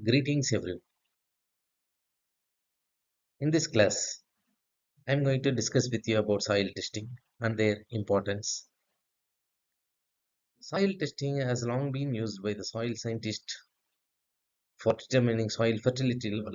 Greetings everyone. In this class, I'm going to discuss with you about soil testing and their importance. Soil testing has long been used by the soil scientists for determining soil fertility level.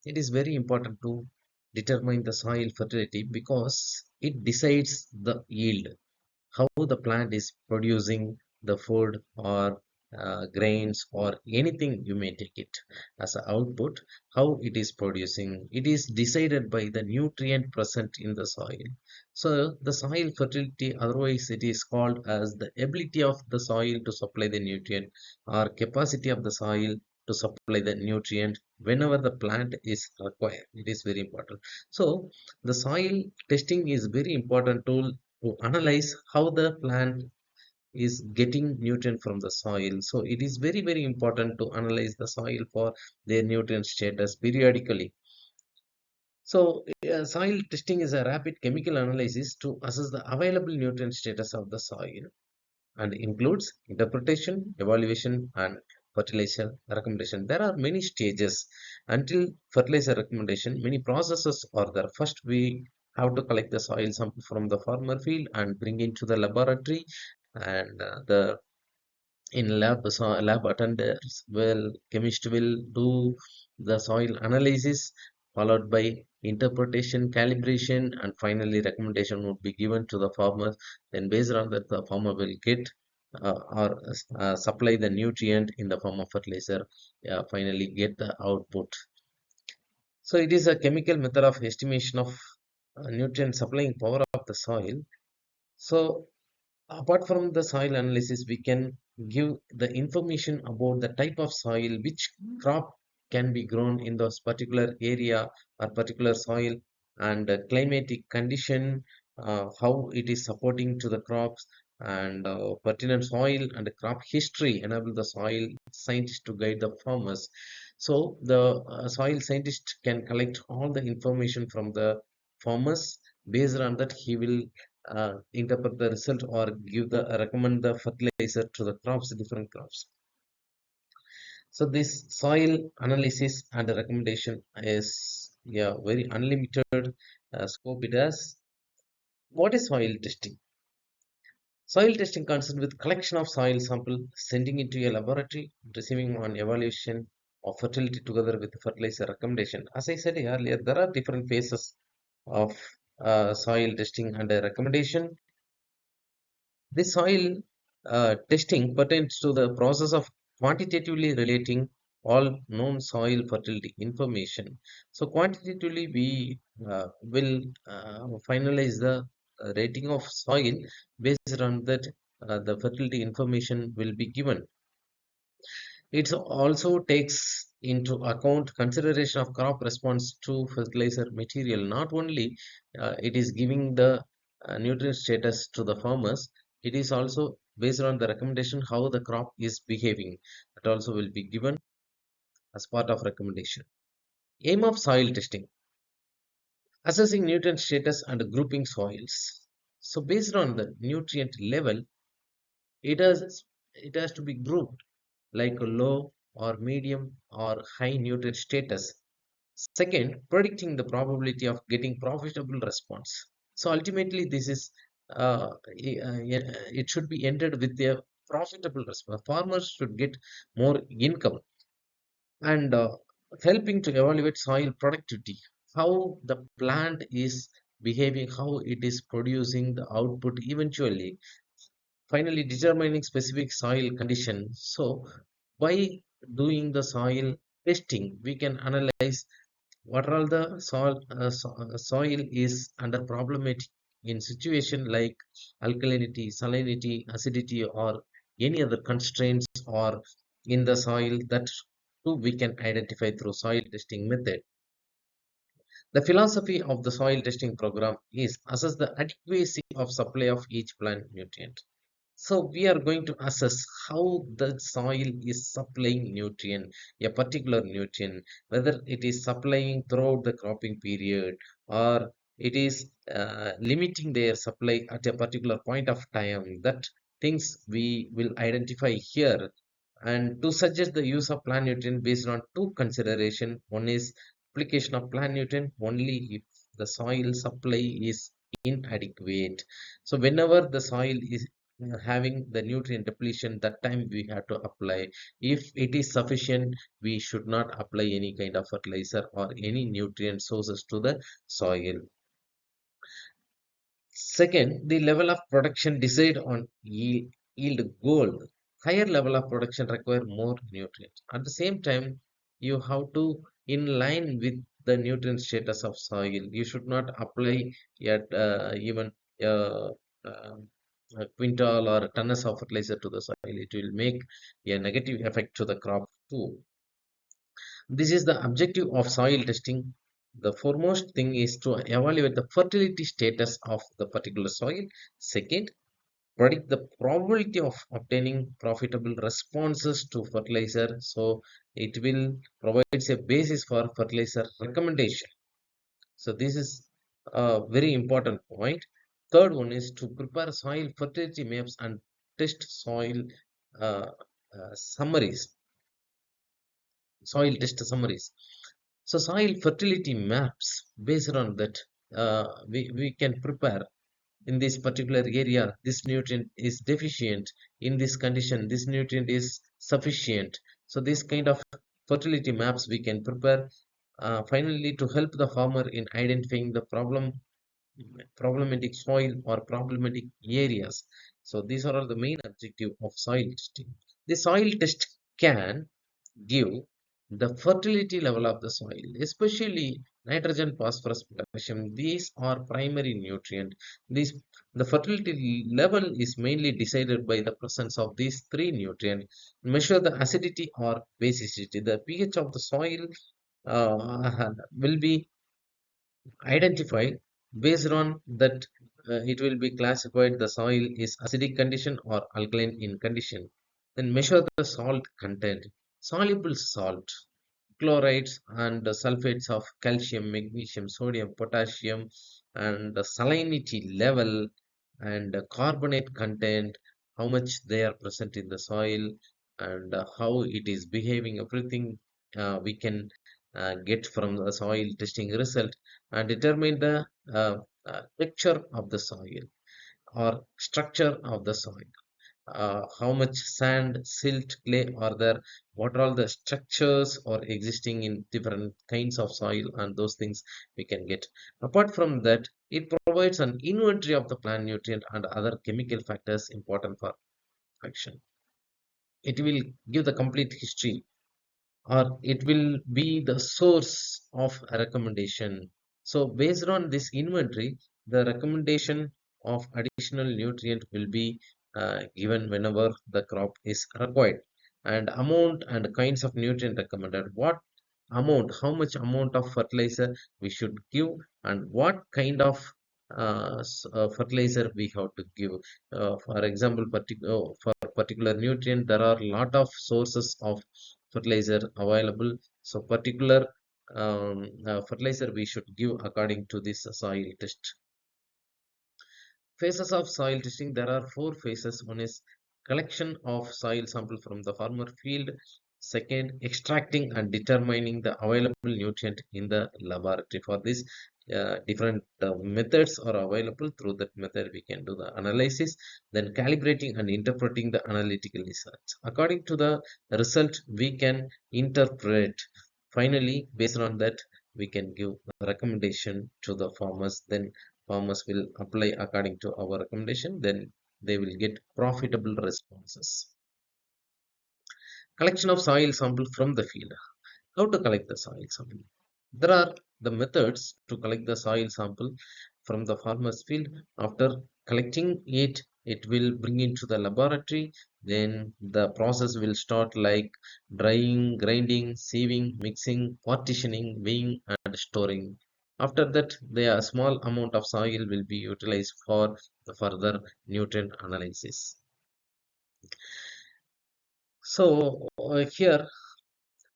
It is very important to determine the soil fertility because it decides the yield, how the plant is producing the food or grains or anything you may take it as an output, how it is producing. It is decided by the nutrient present in the soil. So the soil fertility, otherwise it is called as the ability of the soil to supply the nutrient or capacity of the soil to supply the nutrient whenever the plant is required. It is very important. So the soil testing is very important tool to analyze how the plant is getting nutrient from the soil. So it is very, very important to analyze the soil for their nutrient status periodically. So soil testing is a rapid chemical analysis to assess the available nutrient status of the soil and includes interpretation, evaluation, and fertilizer recommendation. There are many stages until fertilizer recommendation. Many processes are there. First, we have to collect the soil sample from the farmer field and bring into the laboratory, and the in lab lab attenders will chemist will do the soil analysis followed by interpretation calibration and finally recommendation would be given to the farmer. Then based on that the farmer will get or supply the nutrient in the form of fertilizer, finally get the output. So it is a chemical method of estimation of nutrient supplying power of the soil. So apart from the soil analysis, we can give the information about the type of soil, which crop can be grown in those particular area or particular soil, and climatic condition, how it is supporting to the crops, and pertinent soil and crop history enable the soil scientist to guide the farmers. So the soil scientist can collect all the information from the farmers. Based on that, he will interpret the result or give the recommend the fertilizer to the crops, different crops. So this soil analysis and recommendation is, yeah, very unlimited scope it has. What is soil testing? Soil testing consists with collection of soil sample, sending it to a laboratory, receiving an evaluation of fertility together with fertilizer recommendation. As I said earlier, there are different phases of soil testing and recommendation. This soil testing pertains to the process of quantitatively relating all known soil fertility information. So quantitatively, we will finalize the rating of soil. Based on that, the fertility information will be given. It also takes into account consideration of crop response to fertilizer material. Not only it is giving the nutrient status to the farmers, it is also based on the recommendation how the crop is behaving. That also will be given as part of recommendation. Aim of soil testing: assessing nutrient status and grouping soils. So based on the nutrient level, it has it has to be grouped like a low or medium or high nutrient status. Second, predicting the probability of getting profitable response. So ultimately, this is it should be ended with a profitable response. Farmers should get more income, and helping to evaluate soil productivity, how the plant is behaving, how it is producing the output eventually. Finally, determining specific soil conditions. So by doing the soil testing, we can analyze what all the soil is under problematic in situation like alkalinity, salinity, acidity, or any other constraints or in the soil. That too we can identify through soil testing method. The philosophy of the soil testing program is assess the adequacy of supply of each plant nutrient. So we are going to assess how the soil is supplying nutrient, a particular nutrient, whether it is supplying throughout the cropping period or it is limiting their supply at a particular point of time. That things we will identify here and to suggest the use of plant nutrient based on two consideration. One is application of plant nutrient only if the soil supply is inadequate. So whenever the soil is having the nutrient depletion, that time we have to apply. If it is sufficient, we should not apply any kind of fertilizer or any nutrient sources to the soil. Second, the level of production decide on yield goal. Higher level of production require more nutrients. At the same time, you have to in line with the nutrient status of soil. You should not apply yet even uh, uh, a quintal or tons of fertilizer to the soil. It will make a negative effect to the crop too. This is the objective of soil testing. The foremost thing is to evaluate the fertility status of the particular soil. Second, predict the probability of obtaining profitable responses to fertilizer. So it will provides a basis for fertilizer recommendation. So this is a very important point. Third one is to prepare soil fertility maps and test uh, summaries, soil test summaries. So soil fertility maps, based on that, we can prepare in this particular area, this nutrient is deficient, in this condition, this nutrient is sufficient. So this kind of fertility maps we can prepare finally to help the farmer in identifying the problematic soil or problematic areas. So these are all the main objective of soil testing. The soil test can give the fertility level of the soil, especially nitrogen, phosphorus, potassium. These are primary nutrient. These the fertility level is mainly decided by the presence of these three nutrients. Measure the acidity or basicity. The pH of the soil will be identified based on that. It will be classified the soil is acidic condition or alkaline in condition. Then measure the salt content. Soluble salt, chlorides and the sulfates of calcium, magnesium, sodium, potassium, and the salinity level and the carbonate content, how much they are present in the soil, and how it is behaving. Everything we can get from the soil testing result, and determine the texture of the soil or structure of the soil. How much sand, silt, clay are there, what are all the structures are existing in different kinds of soil, and those things we can get. Apart from that, it provides an inventory of the plant nutrient and other chemical factors important for action. It will give the complete history, or it will be the source of a recommendation. So based on this inventory, the recommendation of additional nutrient will be given whenever the crop is required, and amount and kinds of nutrient recommended, what amount, how much amount of fertilizer we should give, and what kind of fertilizer we have to give. For example, for particular nutrient, there are a lot of sources of fertilizer available. So particular fertilizer we should give according to this soil test. Phases of soil testing, there are four phases. One is collection of soil sample from the farmer field. Second, extracting and determining the available nutrient in the laboratory. For this, different methods are available. Through that method we can do the analysis, then calibrating and interpreting the analytical research. According to the result we can interpret. Finally, based on that, we can give a recommendation to the farmers. Then farmers will apply according to our recommendation. Then they will get profitable responses. Collection of soil sample from the field. How to collect the soil sample? There are the methods to collect the soil sample from the farmer's field. After collecting it, it will bring into the laboratory. Then the process will start like drying, grinding, sieving, mixing, partitioning, weighing, and storing. After that, the small amount of soil will be utilized for the further nutrient analysis. So here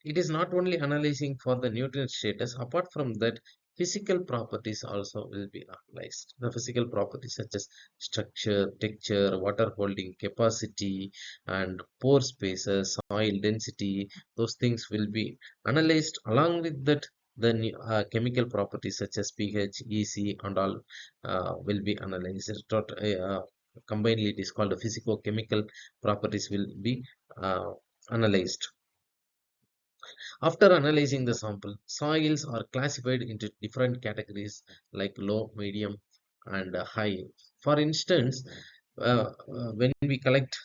it is not only analyzing for the nutrient status. Apart from that, Physical properties also will be analyzed. The physical properties such as structure, texture, water holding capacity, and pore spaces, soil density, those things will be analyzed. Along with that, the chemical properties such as pH, EC, and all will be analyzed. Combinedly, it is called the physico-chemical properties will be analyzed. After analyzing the sample, soils are classified into different categories like low, medium, and high. For instance, when we collect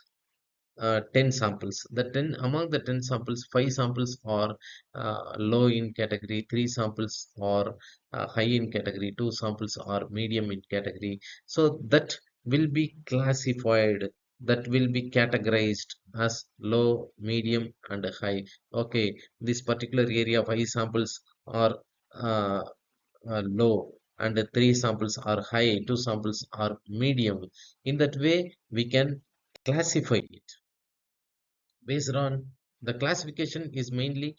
10 samples, the 10 among the 10 samples, 5 samples are low in category, 3 samples are high in category, 2 samples are medium in category. So that will be classified, that will be categorized as low, medium, and high. Okay, this particular area, 5 samples are uh, low, and the 3 samples are high, 2 samples are medium. In that way, we can classify it based on the classification is mainly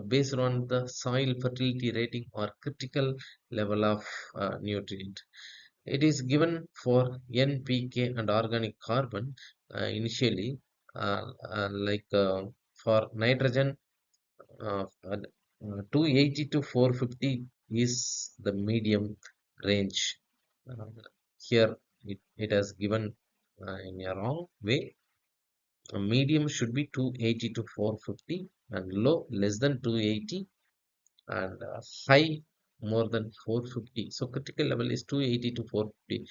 based on the soil fertility rating or critical level of nutrient. It is given for NPK and organic carbon initially, for nitrogen, 280 to 450 is the medium range. Uh, Here it has given in a wrong way. A medium should be 280 to 450, and low less than 280, and high more than 450. So critical level is 280 to 450.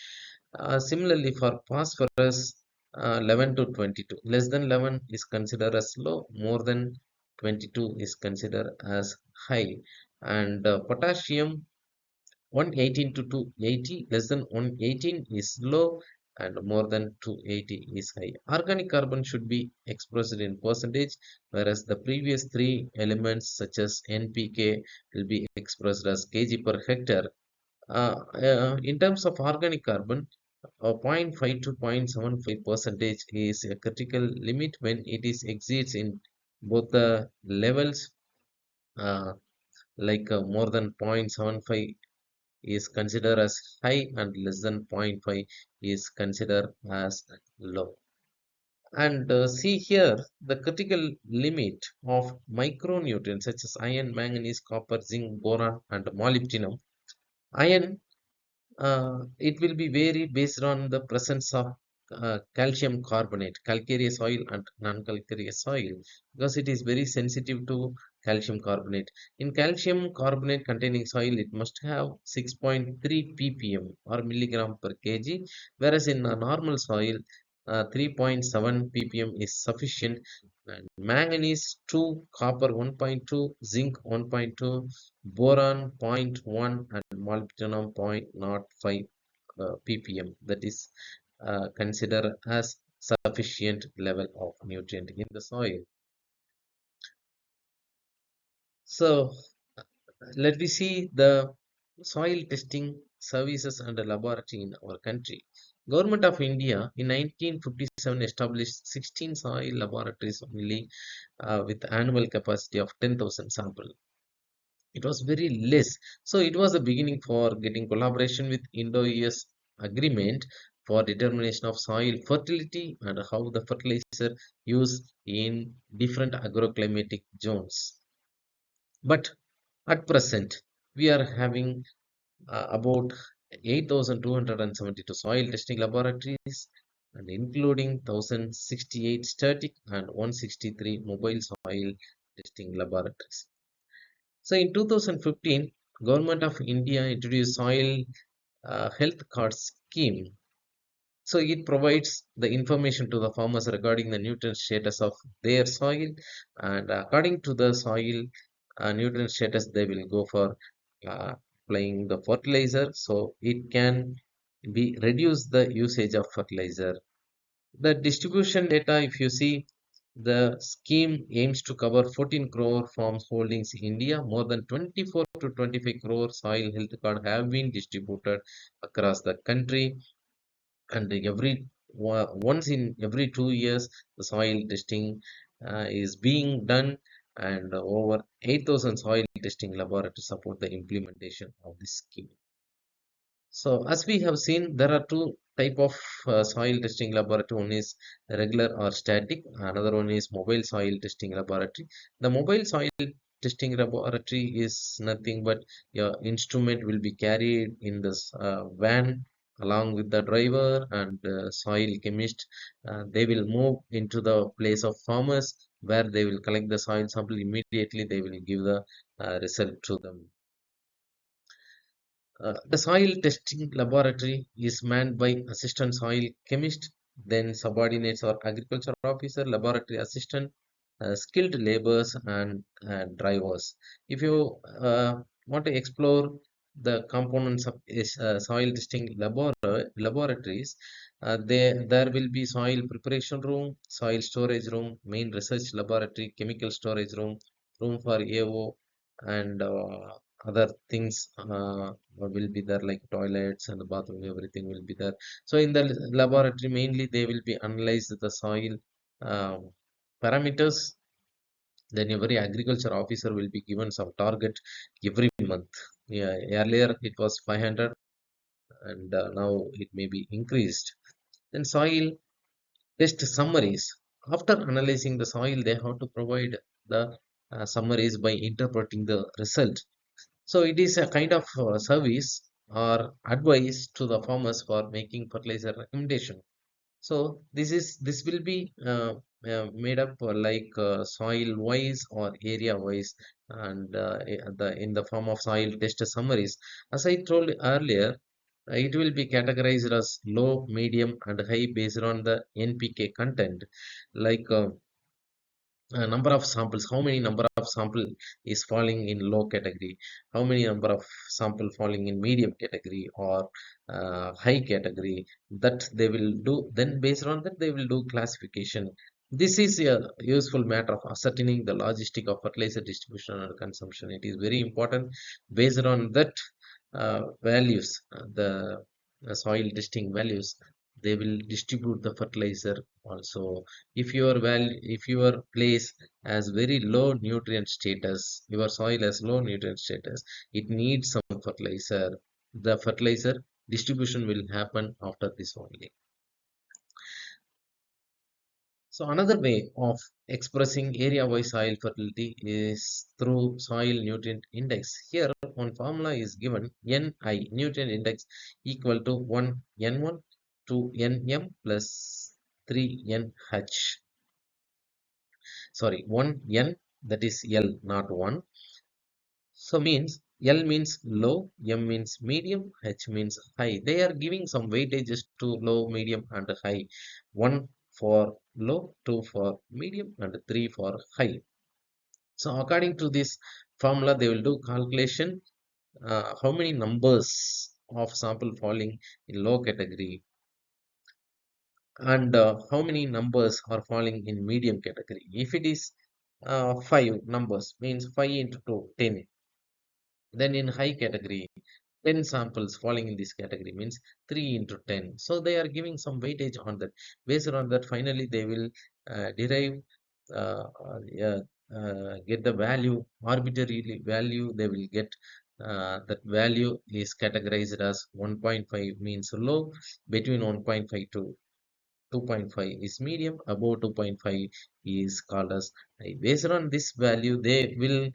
Similarly, for phosphorus, 11 to 22. Less than 11 is considered as low, more than 22 is considered as high. And potassium, 118 to 280, less than 118 is low, and more than 280 is high. Organic carbon should be expressed in percentage, whereas the previous three elements such as NPK will be expressed as kg per hectare. In terms of organic carbon, zero point 0.5 to 0.75 percentage is a critical limit. When it is exceeds in both the levels, uh, more than 0.75 is considered as high, and less than zero point 0.5 is considered as low. And see here the critical limit of micronutrients such as iron, manganese, copper, zinc, boron, and molybdenum. Iron, it will be vary based on the presence of calcium carbonate, calcareous soil and non-calcareous soil, because it is very sensitive to calcium carbonate. In calcium carbonate containing soil, it must have 6.3 ppm or milligram per kg, whereas in a normal soil, 3.7 ppm is sufficient. And manganese 2, copper 1.2, zinc 1.2, boron zero point 0.1, and molybdenum 0.05 ppm. That is considered as sufficient level of nutrient in the soil. So let me see the soil testing services and laboratory in our country. Government of India in 1957 established 16 soil laboratories only, with annual capacity of 10,000 sample. It was very less. So it was the beginning for getting collaboration with Indo-US agreement for determination of soil fertility and how the fertilizer used in different agroclimatic zones. But at present, we are having about 8,272 soil testing laboratories, and including 1,068 static and 163 mobile soil testing laboratories. So in 2015, Government of India introduced soil health card scheme. So it provides the information to the farmers regarding the nutrient status of their soil, and according to the soil nutrient status, they will go for uh, applying the fertilizer. So it can be reduce the usage of fertilizer. The distribution data, if you see, the scheme aims to cover 14 crore farms holdings in India. More than 24 to 25 crore soil health cards have been distributed across the country, and once in every 2 years, the soil testing is being done. and over 8,000 soil testing laboratories support the implementation of this scheme. So as we have seen, there are two type of soil testing laboratory. One is regular or static. Another one is mobile soil testing laboratory. The mobile soil testing laboratory is nothing but your instrument will be carried in this van along with the driver and soil chemist. They will move into the place of farmers where they will collect the soil sample. Immediately they will give the result to them. The soil testing laboratory is manned by assistant soil chemist, then subordinates or agriculture officer, laboratory assistant, skilled laborers, and drivers. If you want to explore the components of soil testing laboratories, there will be soil preparation room, soil storage room, main research laboratory, chemical storage room, room for AO, and other things will be there like toilets and the bathroom, everything will be there. So in the laboratory mainly they will be analyze the soil um, parameters. Then every agriculture officer will be given some target every month. Yeah, earlier it was 500 and now it may be increased. Then soil test summaries. After analyzing the soil, they have to provide the summaries by interpreting the result. So it is a kind of service or advice to the farmers for making fertilizer recommendation. So this will be made up like soil wise or area wise, and the in the form of soil test summaries. As I told earlier, it will be categorized as low, medium, and high based on the NPK content, like number of samples, how many number of sample is falling in low category, how many number of sample falling in medium category or high category, that they will do. Then based on that they will do classification. This is a useful matter of ascertaining the logistic of fertilizer distribution and consumption. It is very important. Based on that values, the soil testing values, they will distribute the fertilizer also. If your place has very low nutrient status, your soil has low nutrient status, it needs some fertilizer, the fertilizer distribution will happen after this only. So another way of expressing area-wise soil fertility is through soil nutrient index. Here, one formula is given: Ni, nutrient index, equal to 1 N1 to Nm plus 3 NH. Sorry, 1 N, that is L, not 1. So means L means low, M means medium, H means high. They are giving some weightages to low, medium, and high. 1 for low, 2 for medium, and 3 for high. So according to this formula, they will do calculation how many numbers of sample falling in low category and how many numbers are falling in medium category. If it is 5 numbers, means 5 into 2, 10. Then in high category, 10 samples falling in this category means 3 into 10. So they are giving some weightage on that. Based on that, finally they will derive, uh, uh, get the value, arbitrary value they will get. That value is categorized as 1.5 means low, between 1.5 to 2.5 is medium, above 2.5 is called as high. Based on this value, they will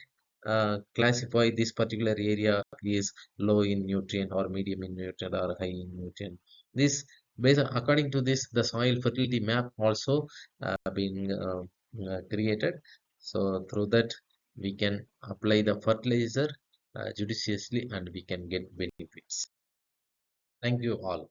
classify this particular area is low in nutrient or medium in nutrient or high in nutrient. This according to this, the soil fertility map also been created. So through that, we can apply the fertilizer judiciously and we can get benefits. Thank you all.